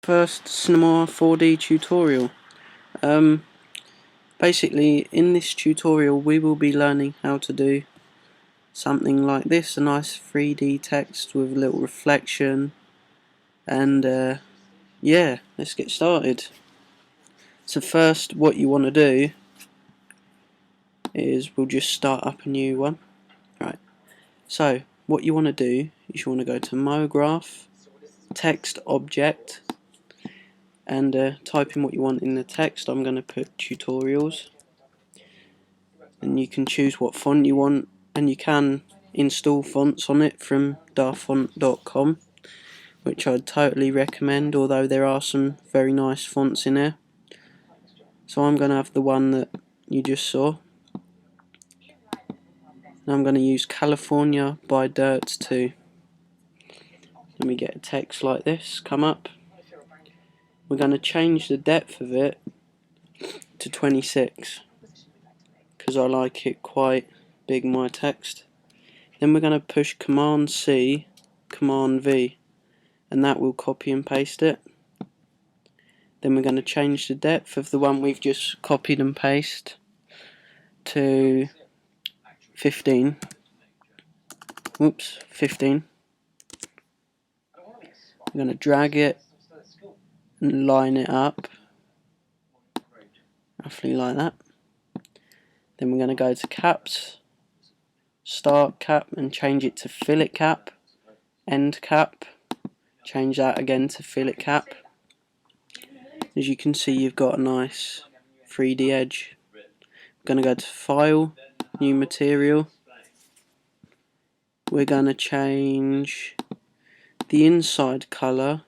first Cinema 4D tutorial. Basically in this tutorial we will be learning how to do something like this, a nice 3D text with a little reflection, and yeah, let's get started. So first what you want to do is we'll just start up a new one. Right, so what you want to do is you want to go to MoGraph, text object, and type in what you want in the text. I'm going to put tutorials, and you can choose what font you want, and you can install fonts on it from darfont.com, which I'd totally recommend, although there are some very nice fonts in there. So I'm going to have the one that you just saw, and I'm going to use California by Dirt 2. Let me get a text like this come up. We're going to change the depth of it to 26 because I like it quite big, my text. Then we're going to push Command C, Command V, and that will copy and paste it. Then we're going to change the depth of the one we've just copied and pasted to 15. Oops, 15. We're going to drag it and line it up roughly like that. Then we're going to go to caps, start cap, and change it to fillet cap, end cap, change that again to fillet cap. As you can see, you've got a nice 3D edge. We're going to go to file, new material. We're going to change the inside colour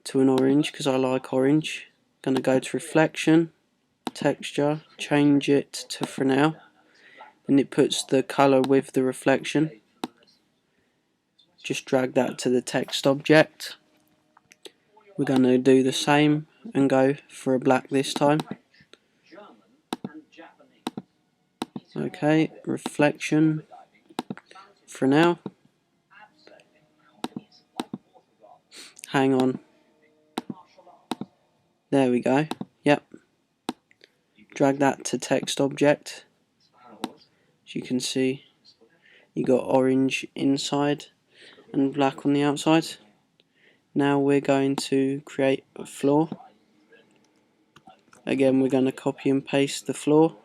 to an orange because I like orange. Going to go to reflection, texture, change it to Fresnel, and it puts the colour with the reflection. Just drag that to the text object. We're going to do the same and go for a black this time. Okay, reflection, Fresnel. Hang on. There we go. Yep. Drag that to text object. As you can see, you got orange inside and black on the outside. Now we're going to create a floor. Again, we're going to copy and paste the floor,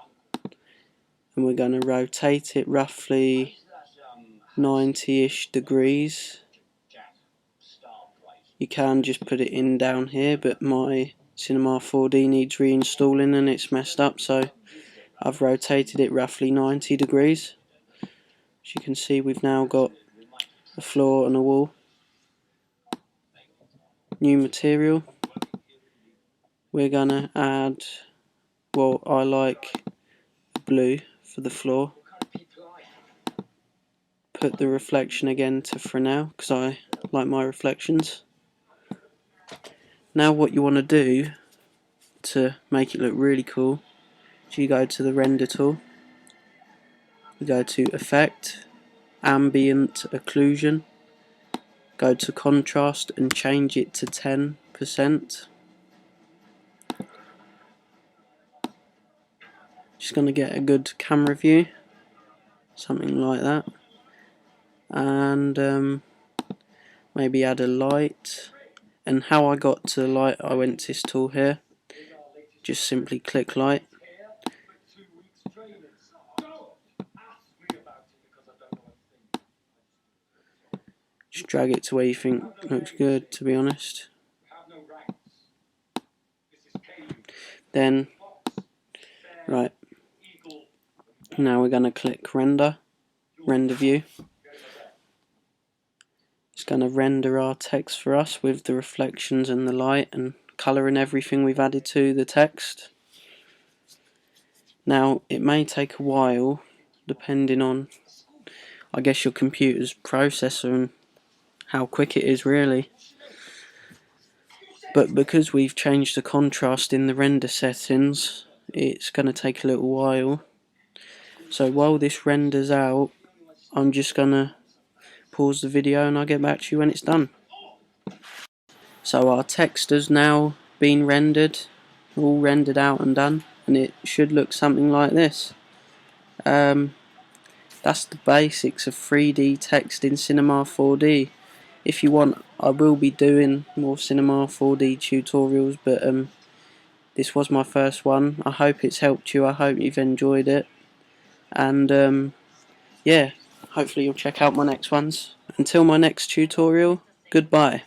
and we're going to rotate it roughly 90-ish degrees. You can just put it in down here, but my Cinema 4D needs reinstalling and it's messed up, so I've rotated it roughly 90 degrees. As you can see, we've now got a floor and a wall. New material. We're gonna add, well, I like blue for the floor. Put the reflection again to Fresnel because I like my reflections. Now what you want to do to make it look really cool is you go to the render tool, you go to effect, ambient occlusion, go to contrast and change it to 10%. Just going to get a good camera view, something like that, and maybe add a light. And how I got to the light, I went to this tool here, just simply click light. Just drag it to where you think looks good, to be honest. Then, right, now we're going to click render view. It's going to render our text for us with the reflections and the light and colour and everything we've added to the text. Now it may take a while depending on, I guess, your computer's processor and how quick it is really, but because we've changed the contrast in the render settings, it's going to take a little while. So while this renders out, I'm just going to pause the video and I'll get back to you when it's done. So our text has now been rendered, all rendered out and done, and it should look something like this. That's the basics of 3D text in Cinema 4D. If you want, I will be doing more Cinema 4D tutorials, but this was my first one. I hope it's helped you. I hope you've enjoyed it, and yeah, hopefully you'll check out my next ones. Until my next tutorial, goodbye.